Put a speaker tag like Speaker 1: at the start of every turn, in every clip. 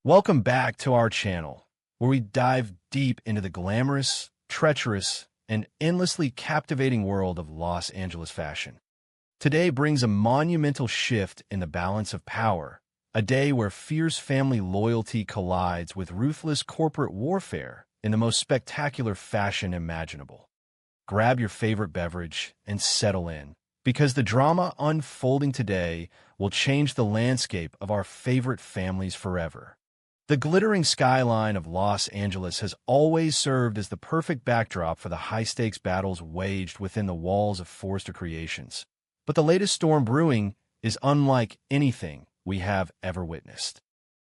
Speaker 1: Welcome back to our channel, where we dive deep into the glamorous, treacherous, and endlessly captivating world of Los Angeles fashion. Today brings a monumental shift in the balance of power, a day where fierce family loyalty collides with ruthless corporate warfare in the most spectacular fashion imaginable. Grab your favorite beverage and settle in, because the drama unfolding today will change the landscape of our favorite families forever. The glittering skyline of Los Angeles has always served as the perfect backdrop for the high-stakes battles waged within the walls of Forrester Creations. But the latest storm brewing is unlike anything we have ever witnessed.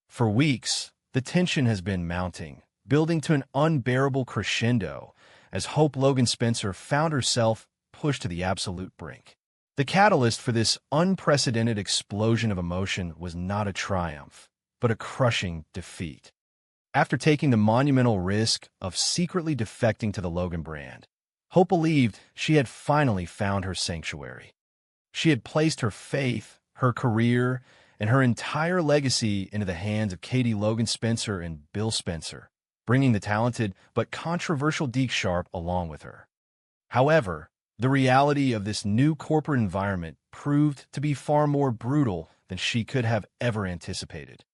Speaker 1: For weeks, the tension has been mounting, building to an unbearable crescendo as Hope Logan Spencer found herself pushed to the absolute brink. The catalyst for this unprecedented explosion of emotion was not a triumph, but a crushing defeat. After taking the monumental risk of secretly defecting to the Logan brand, Hope believed she had finally found her sanctuary. She had placed her faith, her career, and her entire legacy into the hands of Katie Logan Spencer and Bill Spencer, bringing the talented but controversial Deke Sharp along with her. However, the reality of this new corporate environment proved to be far more brutal than she could have ever anticipated.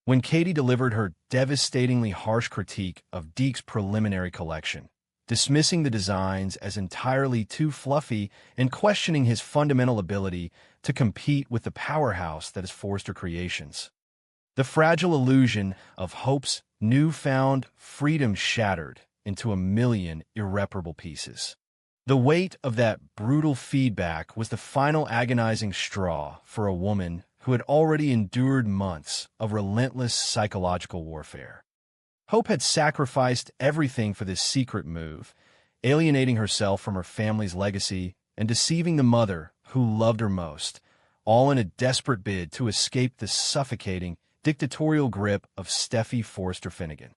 Speaker 1: When Katie delivered her devastatingly harsh critique of Deke's preliminary collection, dismissing the designs as entirely too fluffy and questioning his fundamental ability to compete with the powerhouse that is Forrester Creations, the fragile illusion of Hope's newfound freedom shattered into a million irreparable pieces. The weight of that brutal feedback was the final agonizing straw for a woman who had already endured months of relentless psychological warfare. Hope had sacrificed everything for this secret move, alienating herself from her family's legacy and deceiving the mother who loved her most, all in a desperate bid to escape the suffocating, dictatorial grip of Steffy Forrester Finnegan.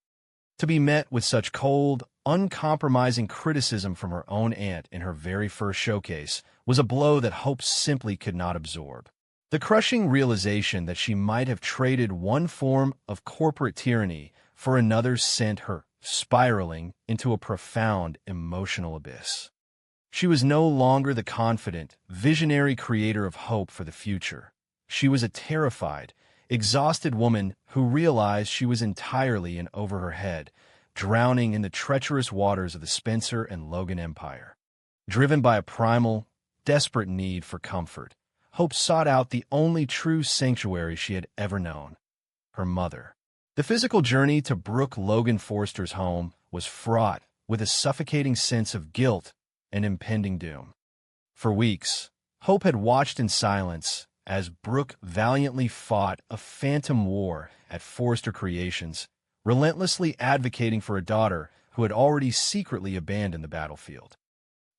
Speaker 1: To be met with such cold, uncompromising criticism from her own aunt in her very first showcase was a blow that Hope simply could not absorb. The crushing realization that she might have traded one form of corporate tyranny for another sent her spiraling into a profound emotional abyss. She was no longer the confident, visionary creator of hope for the future. She was a terrified, exhausted woman who realized she was entirely in over her head, drowning in the treacherous waters of the Spencer and Logan empire. Driven by a primal, desperate need for comfort, Hope sought out the only true sanctuary she had ever known, her mother. The physical journey to Brooke Logan Forrester's home was fraught with a suffocating sense of guilt and impending doom. For weeks, Hope had watched in silence as Brooke valiantly fought a phantom war at Forrester Creations, relentlessly advocating for a daughter who had already secretly abandoned the battlefield.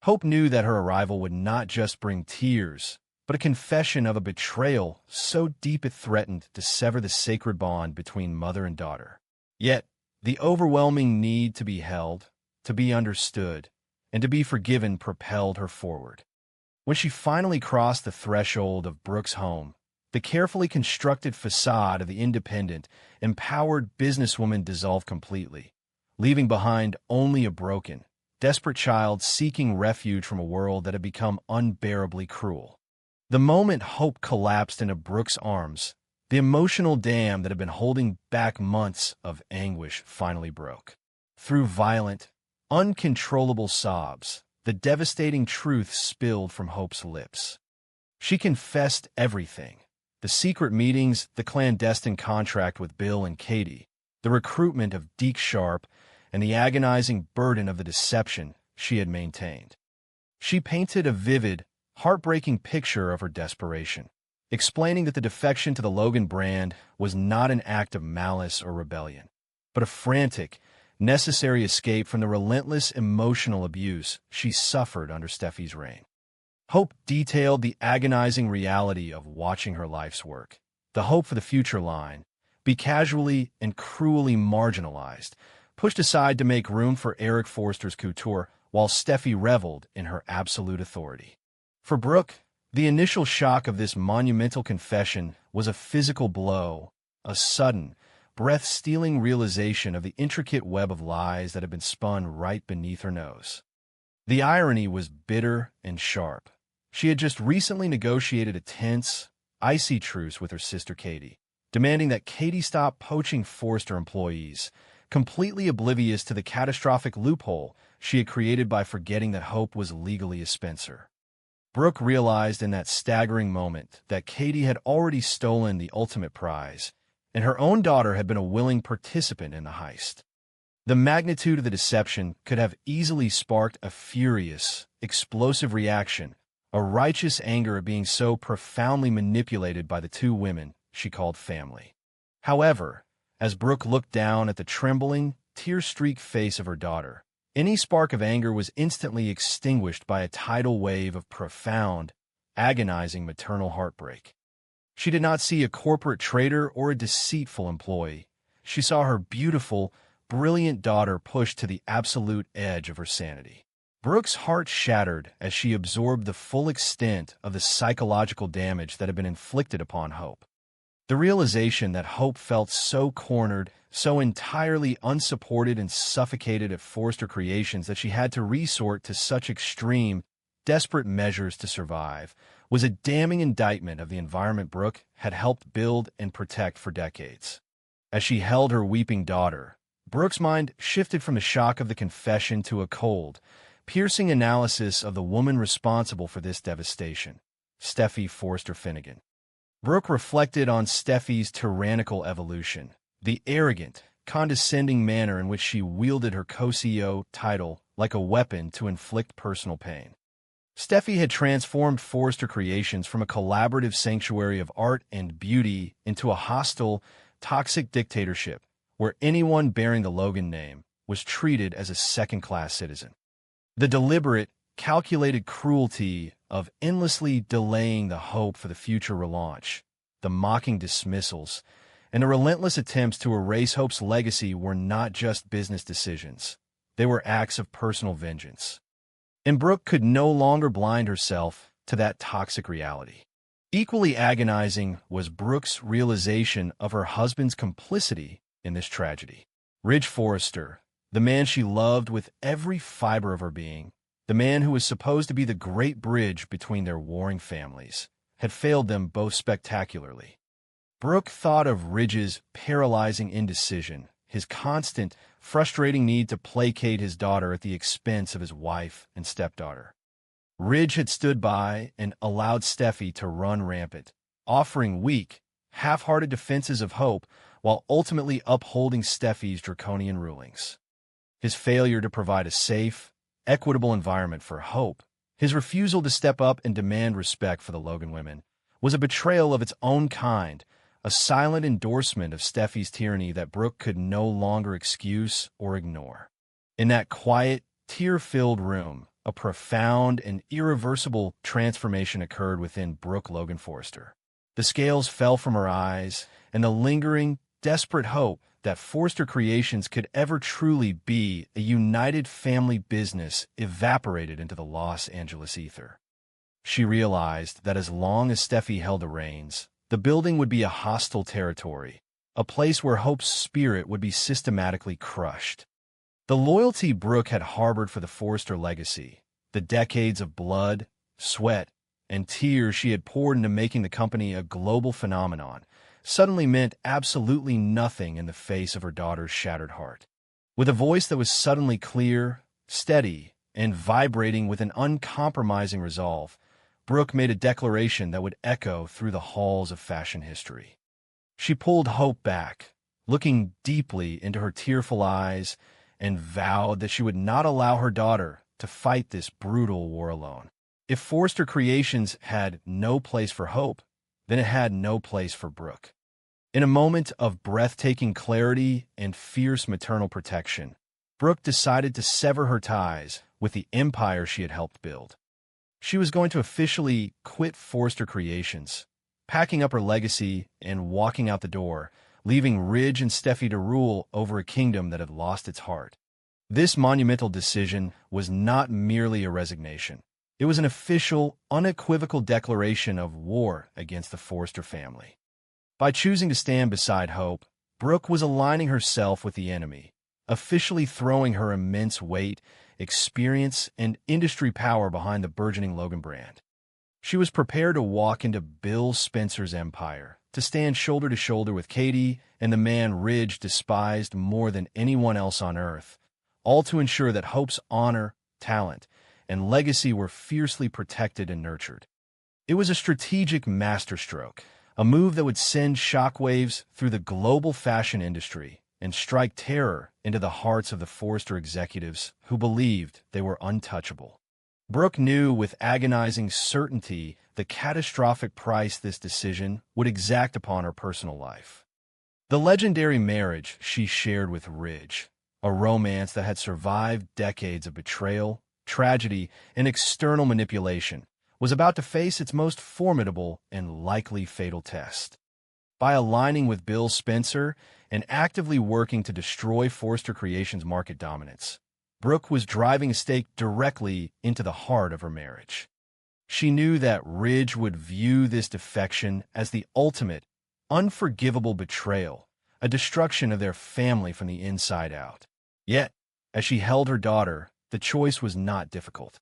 Speaker 1: Hope knew that her arrival would not just bring tears, but a confession of a betrayal so deep it threatened to sever the sacred bond between mother and daughter. Yet, the overwhelming need to be held, to be understood, and to be forgiven propelled her forward. When she finally crossed the threshold of Brooke's home, the carefully constructed facade of the independent, empowered businesswoman dissolved completely, leaving behind only a broken, desperate child seeking refuge from a world that had become unbearably cruel. The moment Hope collapsed into Brooke's arms, the emotional dam that had been holding back months of anguish finally broke. Through violent, uncontrollable sobs, the devastating truth spilled from Hope's lips. She confessed everything: the secret meetings, the clandestine contract with Bill and Katie, the recruitment of Deke Sharp, and the agonizing burden of the deception she had maintained. She painted a vivid, heartbreaking picture of her desperation, explaining that the defection to the Logan brand was not an act of malice or rebellion, but a frantic, necessary escape from the relentless emotional abuse she suffered under Steffy's reign. Hope detailed the agonizing reality of watching her life's work, the hope for the future line, be casually and cruelly marginalized, pushed aside to make room for Eric Forster's couture, while Steffy reveled in her absolute authority. For Brooke, the initial shock of this monumental confession was a physical blow, a sudden, breath-stealing realization of the intricate web of lies that had been spun right beneath her nose. The irony was bitter and sharp. She had just recently negotiated a tense, icy truce with her sister Katie, demanding that Katie stop poaching Forrester employees, completely oblivious to the catastrophic loophole she had created by forgetting that Hope was legally a Spencer. Brooke realized in that staggering moment that Katie had already stolen the ultimate prize, and her own daughter had been a willing participant in the heist. The magnitude of the deception could have easily sparked a furious, explosive reaction, a righteous anger at being so profoundly manipulated by the two women she called family. However, as Brooke looked down at the trembling, tear-streaked face of her daughter, any spark of anger was instantly extinguished by a tidal wave of profound, agonizing maternal heartbreak. She did not see a corporate traitor or a deceitful employee. She saw her beautiful, brilliant daughter pushed to the absolute edge of her sanity. Brooke's heart shattered as she absorbed the full extent of the psychological damage that had been inflicted upon Hope. The realization that Hope felt so cornered, so entirely unsupported and suffocated at Forrester Creations that she had to resort to such extreme, desperate measures to survive, was a damning indictment of the environment Brooke had helped build and protect for decades. As she held her weeping daughter, Brooke's mind shifted from the shock of the confession to a cold, piercing analysis of the woman responsible for this devastation, Steffy Forrester Finnegan. Brooke reflected on Steffy's tyrannical evolution, the arrogant, condescending manner in which she wielded her co-CEO title like a weapon to inflict personal pain. Steffy had transformed Forrester Creations from a collaborative sanctuary of art and beauty into a hostile, toxic dictatorship where anyone bearing the Logan name was treated as a second-class citizen. The deliberate, calculated cruelty of endlessly delaying the hope for the future relaunch, the mocking dismissals, and the relentless attempts to erase Hope's legacy were not just business decisions. They were acts of personal vengeance. And Brooke could no longer blind herself to that toxic reality. Equally agonizing was Brooke's realization of her husband's complicity in this tragedy. Ridge Forrester, the man she loved with every fiber of her being, the man who was supposed to be the great bridge between their warring families, had failed them both spectacularly. Brooke thought of Ridge's paralyzing indecision, his constant, frustrating need to placate his daughter at the expense of his wife and stepdaughter. Ridge had stood by and allowed Steffy to run rampant, offering weak, half-hearted defenses of Hope while ultimately upholding Steffy's draconian rulings. His failure to provide a safe, equitable environment for Hope, his refusal to step up and demand respect for the Logan women, was a betrayal of its own kind, a silent endorsement of Steffy's tyranny that Brooke could no longer excuse or ignore. In that quiet, tear-filled room, a profound and irreversible transformation occurred within Brooke Logan Forrester. The scales fell from her eyes, and the lingering, desperate hope that Forrester Creations could ever truly be a united family business evaporated into the Los Angeles ether. She realized that as long as Steffy held the reins, the building would be a hostile territory, a place where Hope's spirit would be systematically crushed. The loyalty Brooke had harbored for the Forrester legacy, the decades of blood, sweat, and tears she had poured into making the company a global phenomenon, suddenly meant absolutely nothing in the face of her daughter's shattered heart. With a voice that was suddenly clear, steady, and vibrating with an uncompromising resolve, Brooke made a declaration that would echo through the halls of fashion history. She pulled Hope back, looking deeply into her tearful eyes, and vowed that she would not allow her daughter to fight this brutal war alone. If Forrester Creations had no place for Hope, then it had no place for Brooke. In a moment of breathtaking clarity and fierce maternal protection, Brooke decided to sever her ties with the empire she had helped build. She was going to officially quit Forrester Creations, packing up her legacy and walking out the door, leaving Ridge and Steffy to rule over a kingdom that had lost its heart. This monumental decision was not merely a resignation. It was an official, unequivocal declaration of war against the Forrester family. By choosing to stand beside Hope, Brooke was aligning herself with the enemy, officially throwing her immense weight, experience, and industry power behind the burgeoning Logan brand. She was prepared to walk into Bill Spencer's empire, to stand shoulder to shoulder with Katie and the man Ridge despised more than anyone else on Earth, all to ensure that Hope's honor, talent, and legacy were fiercely protected and nurtured. It was a strategic masterstroke, a move that would send shockwaves through the global fashion industry and strike terror into the hearts of the Forrester executives who believed they were untouchable. Brooke knew with agonizing certainty the catastrophic price this decision would exact upon her personal life. The legendary marriage she shared with Ridge, a romance that had survived decades of betrayal, tragedy, and external manipulation, was about to face its most formidable and likely fatal test. By aligning with Bill Spencer and actively working to destroy Forrester Creations' market dominance, Brooke was driving a stake directly into the heart of her marriage. She knew that Ridge would view this defection as the ultimate, unforgivable betrayal, a destruction of their family from the inside out. Yet, as she held her daughter, the choice was not difficult.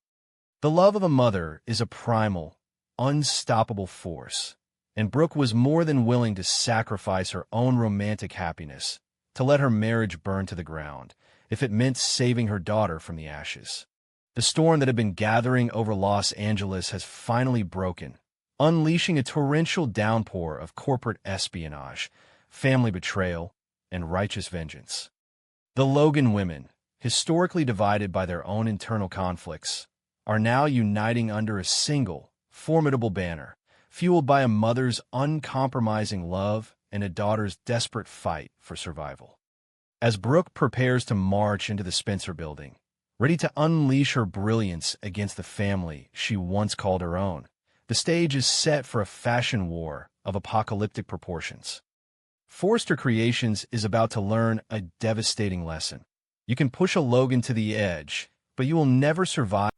Speaker 1: The love of a mother is a primal, unstoppable force, and Brooke was more than willing to sacrifice her own romantic happiness to let her marriage burn to the ground, if it meant saving her daughter from the ashes. The storm that had been gathering over Los Angeles has finally broken, unleashing a torrential downpour of corporate espionage, family betrayal, and righteous vengeance. The Logan women, historically divided by their own internal conflicts, are now uniting under a single, formidable banner, fueled by a mother's uncompromising love and a daughter's desperate fight for survival. As Brooke prepares to march into the Spencer building, ready to unleash her brilliance against the family she once called her own, the stage is set for a fashion war of apocalyptic proportions. Forrester Creations is about to learn a devastating lesson. You can push a Logan to the edge, but you will never survive